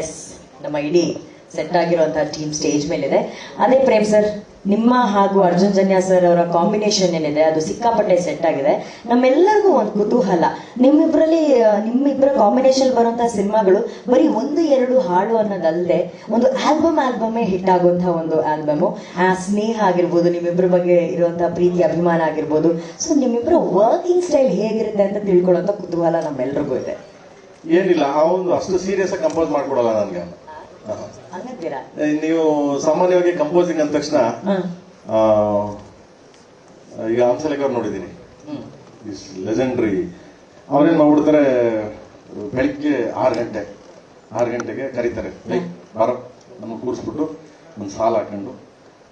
S, ನಮ್ಮ ಇಡೀ set ಆಗಿರುವಂತಹ ಟೀಮ್ ಸ್ಟೇಜ್ ಮೇಲಿದೆ. ಅದೇ ಪ್ರೇಮ್ ಸರ್, ನಿಮ್ಮ ಹಾಗೂ ಅರ್ಜುನ್ ಜನ್ಯ ಸರ್ ಅವರ ಕಾಂಬಿನೇಷನ್ ಏನಿದೆ ಅದು ಸಿಕ್ಕಾಪಟ್ಟೆ ಸೆಟ್ ಆಗಿದೆ. ನಮ್ಮೆಲ್ಲರಿಗೂ ಒಂದು ಕುತೂಹಲ, ನಿಮ್ಮಿಬ್ಬರ ಕಾಂಬಿನೇಷನ್ ಬರುವಂತಹ ಸಿನಿಮಾಗಳು ಬರೀ 1-2 ಹಾಡು ಅನ್ನೋದಲ್ಲದೆ ಒಂದು ಆಲ್ಬಮೇ ಹಿಟ್ ಆಗುವಂತಹ ಒಂದು ಆಲ್ಬಮು. ಆ ಸ್ನೇಹ ಆಗಿರ್ಬೋದು, ನಿಮ್ಮಿಬ್ಬರ ಬಗ್ಗೆ ಇರುವಂತಹ ಪ್ರೀತಿ ಅಭಿಮಾನ ಆಗಿರ್ಬೋದು. ಸೊ ನಿಮ್ಮಿಬ್ಬರ ವರ್ಕಿಂಗ್ ಸ್ಟೈಲ್ ಹೇಗಿರುತ್ತೆ ಅಂತ ತಿಳ್ಕೊಳ್ಳುವಂತ ಕುತೂಹಲ ನಮ್ಮೆಲ್ರಿಗೂ ಇದೆ. ಏನಿಲ್ಲ, ಅವನು ಅಷ್ಟು ಸೀರಿಯಸ್ ಆಗಿ ಕಂಪೋಸ್ ಮಾಡ್ಕೊಡಲ್ಲ ನನ್ಗೆ. ಹಂಗಂತೀರಾ? ನೀವು ಸಾಮಾನ್ಯವಾಗಿ ಕಂಪೋಸಿಂಗ್ ಅಂದ ತಕ್ಷಣ ಈಗ ಹಂಸಲೇಖ ಅವ್ರು ನೋಡಿದೀನಿ, ಲೆಜೆಂಡ್ರಿ. ಅವ್ರೇನ್ ಮಾಡ್ಬಿಡ್ತಾರೆ, ಬೆಳಿಗ್ಗೆ 6 ಗಂಟೆಗೆ ಕರೀತಾರೆ, ಬಾರೋ ನಮಗೆ ಕೂರಿಸ್ಬಿಟ್ಟು ಒಂದು ಸಾಲ ಹಾಕೊಂಡು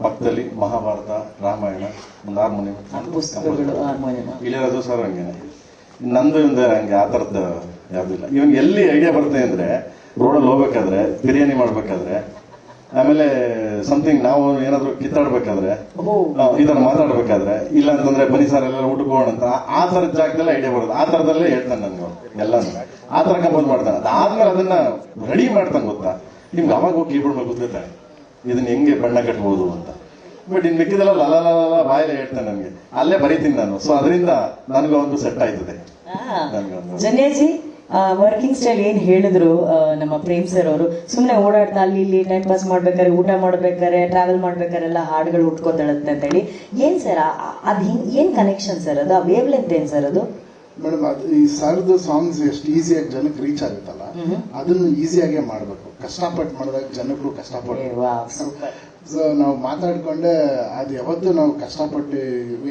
ಪಕ್ಕದಲ್ಲಿ ಮಹಾಭಾರತ, ರಾಮಾಯಣ, ಒಂದು ಹಾರ್ಮೋನಿಯಂ, ಇಳಿಯೋದು ಸರ್ ಹಂಗೇನೆ. ನಂದು ಹಂಗೆ ಆ ಥರದ್ದು ಯಾವ್ದಿಲ್ಲ. ಇವನ್ ಎಲ್ಲಿ ಐಡಿಯಾ ಬರುತ್ತೆ ಅಂದ್ರೆ, ರೋಡಲ್ಲಿ ಹೋಗ್ಬೇಕಾದ್ರೆ, ಬಿರಿಯಾನಿ ಮಾಡ್ಬೇಕಾದ್ರೆ, ಆಮೇಲೆ ಸಮಥಿಂಗ್ ನಾವು ಏನಾದ್ರು ಕಿತ್ತಾಡ್ಬೇಕಾದ್ರೆ, ಈ ತರ ಮಾತಾಡ್ಬೇಕಾದ್ರೆ, ಇಲ್ಲ ಅಂತಂದ್ರೆ ಬನ್ನಿ ಸರ್ ಎಲ್ಲ ಊಟಕ್ಕೆ ಹೋಗೋಣ ಅಂತ, ಆ ತರದ ಜಾಗದಲ್ಲೇ ಐಡಿಯಾ ಬರುತ್ತೆ. ಆ ತರದಲ್ಲೇ ಹೇಳ್ತಾನೆ ನನ್ಗೆ ಎಲ್ಲಾನು. ಆ ತರ ಕಂಪೋಸ್ ಮಾಡ್ತಾನೆ. ಅದಾದ್ಮೇಲೆ ಅದನ್ನ ರೆಡಿ ಮಾಡ್ತಾನೆ ಗೊತ್ತಾ. ನಿಮ್ಗೆ ಅವಾಗ ಹೋಗಿ ಕೀಬಿಡ್ಬೇಕು ಗೊತ್ತಿರ್ತಾರೆ ಇದನ್ನ ಹೆಂಗೆ ಬಣ್ಣ ಕಟ್ಬೋದು ಅಂತ. ಬಟ್ ಇನ್ ಮಿಕ್ಕಿದೆಲ್ಲ ಲಲ ಬಾಯಲ್ಲೇ ಹೇಳ್ತಾನೆ ನನ್ಗೆ, ಅಲ್ಲೇ ಬರೀತೀನಿ ನಾನು. ಸೊ ಅದರಿಂದ ನನಗೆ ಒಂದು ಸೆಟ್ ಆಯ್ತದೆ. ಜನ್ಯಜಿ ವರ್ಕಿಂಗ್ ಸ್ಟೈಲ್ ಏನ್ ಹೇಳಿದ್ರು ನಮ್ಮ ಪ್ರೇಮ್ ಸರ್ ಅವರು, ಸುಮ್ನೆ ಓಡಾಡ್ತಾ ಅಲ್ಲಿ ಇಲ್ಲಿ ಟೈಮ್ ಪಾಸ್ ಮಾಡ್ಬೇಕಾದ್ರೆ, ಊಟ ಮಾಡ್ಬೇಕಾದ್ರೆ, ಟ್ರಾವೆಲ್ ಮಾಡ್ಬೇಕಾರೆಲ್ಲ ಹಾಡುಗಳು ಉಟ್ಕೋತಾಳತ್ತೆ ಅಂತ ಹೇಳಿ. ಏನ್ ಸರ್ ಅದ್ ಏನ್ ಕನೆಕ್ಷನ್ ಸರ್ ಅದು? ಆ ವೇವ್ ಲೆಂತ್ ಏನ್ ಸರ್ ಅದು? ಮೇಡಮ್, ಅದು ಈ ಸರ್ದು ಸಾಂಗ್ಸ್ ಎಷ್ಟು ಈಸಿಯಾಗಿ ಜನಕ್ಕೆ ರೀಚ್ ಆಗುತ್ತಲ್ಲ, ಅದನ್ನು ಈಸಿಯಾಗೇ ಮಾಡ್ಬೇಕು. ಕಷ್ಟಪಟ್ಟು ಮಾಡಿದಾಗ ಜನಕ್ಕೂ ಕಷ್ಟಪಟ್ಟು. ಸೊ ನಾವು ಮಾತಾಡ್ಕೊಂಡೆ ಅದು ಯಾವತ್ತು ನಾವು ಕಷ್ಟಪಟ್ಟು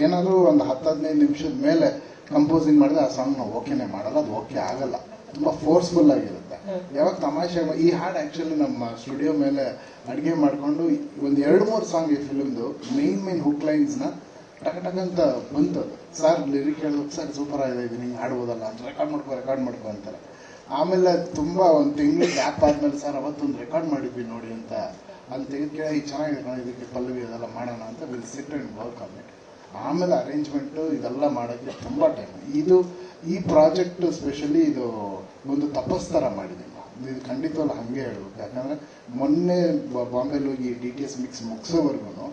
ಏನಾದ್ರು ಒಂದು 10-15 ನಿಮಿಷದ ಮೇಲೆ ಕಂಪೋಸಿಂಗ್ ಮಾಡಿದ್ರೆ ಆ ಸಾಂಗ್ ನಾವು ಓಕೆನೆ ಮಾಡಲ್ಲ, ಅದು ಓಕೆ ಆಗಲ್ಲ, ತುಂಬಾ ಫೋರ್ಸ್ಫುಲ್ ಆಗಿರುತ್ತೆ. ಯಾವಾಗ ತಮಾಷೆ ಈ ಹಾಡು ಆಕ್ಚುಲಿ ನಮ್ಮ ಸ್ಟುಡಿಯೋ ಮೇಲೆ ಅಡಿಗೆ ಮಾಡ್ಕೊಂಡು ಒಂದು 2-3 ಸಾಂಗ್ ಈ ಫಿಲ್ಮ್ದು ಮೇನ್ ಹುಕ್ ಲೈನ್ಸ್ ನ ಟಕ ಅಂತ ಬಂತು. ಸರ್ ಲಿರಿಕ್ ಹೇಳೋದು, ಸರ್ ಸೂಪರ್ ಆಗಿದೆ, ಇದು ಹಿಂಗೆ ಹಾಡ್ಬೋದಲ್ಲ ಅಂತ ರೆಕಾರ್ಡ್ ಮಾಡ್ಕೊ ಅಂತಾರೆ. ಆಮೇಲೆ ತುಂಬಾ ಒಂದು ತಿಂಗಳು ಗ್ಯಾಪ್ ಆದ್ಮೇಲೆ, ಸರ್ ಅವತ್ತೊಂದು ರೆಕಾರ್ಡ್ ಮಾಡಿದ್ವಿ ನೋಡಿ ಅಂತ ಅಲ್ಲಿ ತೆಗೆದು ಈ ಚೆನ್ನಾಗಿದೆ ಇದಕ್ಕೆ ಪಲ್ಲವಿ ಅದೆಲ್ಲ ಮಾಡೋಣ ಅಂತ will sit and work on it. ಆಮೇಲೆ ಅರೇಂಜ್ಮೆಂಟ್ ಇದೆಲ್ಲ ಮಾಡೋಕ್ಕೆ ತುಂಬಾ ಟೈಮ್. ಈ ಪ್ರಾಜೆಕ್ಟ್ ಸ್ಪೆಷಲಿ ಇದು ಒಂದು ತಪಸ್ತರ ಮಾಡಿದ್ದೀನಿ. ಇದು ಖಂಡಿತವಲ್ಲ ಹಂಗೆ ಹೇಳ್ಬೇಕು. ಯಾಕಂದ್ರೆ ಮೊನ್ನೆ ಬಾಂಬೆಲಿ ಹೋಗಿ DTS ಮಿಕ್ಸ್ ಮುಗಿಸೋವರೆಗೂ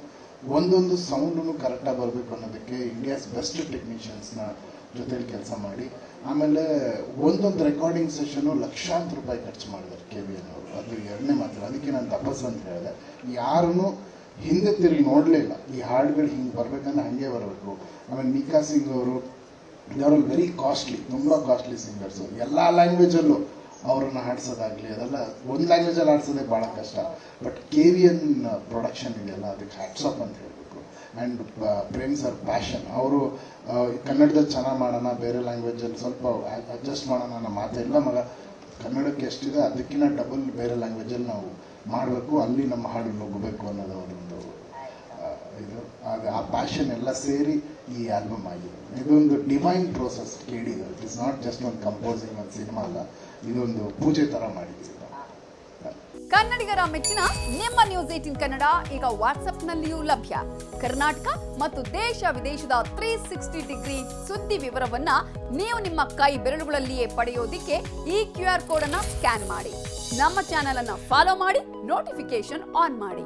ಒಂದೊಂದು ಸೌಂಡ್ ಕರೆಕ್ಟಾಗಿ ಬರಬೇಕು ಅನ್ನೋದಕ್ಕೆ ಇಂಡಿಯಾಸ್ ಬೆಸ್ಟ್ ಟೆಕ್ನಿಷಿಯನ್ಸ್ನ ಜೊತೆಲಿ ಕೆಲಸ ಮಾಡಿ, ಆಮೇಲೆ ಒಂದೊಂದು ರೆಕಾರ್ಡಿಂಗ್ ಸೆಷನು ಲಕ್ಷಾಂತರ ರೂಪಾಯಿ ಖರ್ಚು ಮಾಡಿದ್ದಾರೆ KVN ಅವರು. ಅದು ಎರಡನೇ ಮಾತ್ರ. ಅದಕ್ಕೆ ನಾನು ತಪಸ್ಸು ಅಂತ ಹೇಳಿದೆ. ಯಾರೂ ಹಿಂದೆ ತಿರುಗಿ ನೋಡಲಿಲ್ಲ. ಈ ಹಾಡುಗಳು ಹಿಂಗೆ ಬರ್ಬೇಕಂದ್ರೆ ಹಂಗೆ ಬರಬೇಕು. ಆಮೇಲೆ ಮೀಕಾ ಸಿಂಗ್ ಅವರು ಅವರಲ್ಲಿ ವೆರಿ ಕಾಸ್ಟ್ಲಿ, ತುಂಬ ಕಾಸ್ಟ್ಲಿ ಸಿಂಗರ್ಸು. ಎಲ್ಲ ಲ್ಯಾಂಗ್ವೇಜಲ್ಲೂ ಅವರನ್ನು ಹಾಡ್ಸೋದಾಗ್ಲಿ ಅದೆಲ್ಲ ಒಂದು ಲ್ಯಾಂಗ್ವೇಜಲ್ಲಿ ಹಾಡ್ಸೋದೇ ಭಾಳ ಕಷ್ಟ. ಬಟ್ KVN ಪ್ರೊಡಕ್ಷನ್ ಇದೆಯಲ್ಲ, ಅದಕ್ಕೆ ಹ್ಯಾಟ್ಸ್ ಆಫ್ ಅಂತ ಹೇಳಬೇಕು. ಆ್ಯಂಡ್ ಪ್ರೇಮ್ ಸರ್ ಪ್ಯಾಷನ್, ಅವರು ಕನ್ನಡದಲ್ಲಿ ಚೆನ್ನಾಗಿ ಮಾಡೋಣ, ಬೇರೆ ಲ್ಯಾಂಗ್ವೇಜಲ್ಲಿ ಸ್ವಲ್ಪ ಅಡ್ಜಸ್ಟ್ ಮಾಡೋಣ ಅನ್ನೋ ಮಾತೆಲ್ಲ ಮಗ. ಕನ್ನಡಕ್ಕೆ ಎಷ್ಟಿದೆ ಅದಕ್ಕಿಂತ ಡಬಲ್ ಬೇರೆ ಲ್ಯಾಂಗ್ವೇಜಲ್ಲಿ ನಾವು ಮಾಡಬೇಕು, ಅಲ್ಲಿ ನಮ್ಮ ಹಾಡು ನುಗ್ಗಬೇಕು ಅನ್ನೋದು ಅವರೊಂದು ಇದು. ಆ ಪ್ಯಾಷನ್ ಎಲ್ಲ ಸೇರಿ ಈ ಆಲ್ಬಮ್ ಆಗಿದೆ. ಇದೊಂದು ಡಿವೈನ್ ಪ್ರೋಸೆಸ್ ಕೇಳಿದೆ. ಇಟ್ ಇಸ್ ನಾಟ್ ಜಸ್ಟ್ ಒಂದು ಕಂಪೋಸಿಂಗ್ ಒಂದು ಸಿನಿಮಾ ಅಲ್ಲ, ಇದೊಂದು ಪೂಜೆ ತರ ಮಾಡಿದ್ದೀವಿ. ಕನ್ನಡಿಗರ ಮೆಚ್ಚಿನ ನಿಮ್ಮ ನ್ಯೂಸ್ 18 ಕನ್ನಡ ಈಗ ವಾಟ್ಸ್ಆಪ್ನಲ್ಲಿಯೂ ಲಭ್ಯ. ಕರ್ನಾಟಕ ಮತ್ತು ದೇಶ ವಿದೇಶದ 360 ಡಿಗ್ರಿ ಸುದ್ದಿ ವಿವರವನ್ನ ನೀವು ನಿಮ್ಮ ಕೈ ಬೆರಳುಗಳಲ್ಲಿಯೇ ಪಡೆಯೋದಿಕ್ಕೆ ಈ QR ಕೋಡ್ ಅನ್ನ ಸ್ಕ್ಯಾನ್ ಮಾಡಿ. ನಮ್ಮ ಚಾನೆಲ್ ಅನ್ನ ಫಾಲೋ ಮಾಡಿ, ನೋಟಿಫಿಕೇಶನ್ ಆನ್ ಮಾಡಿ.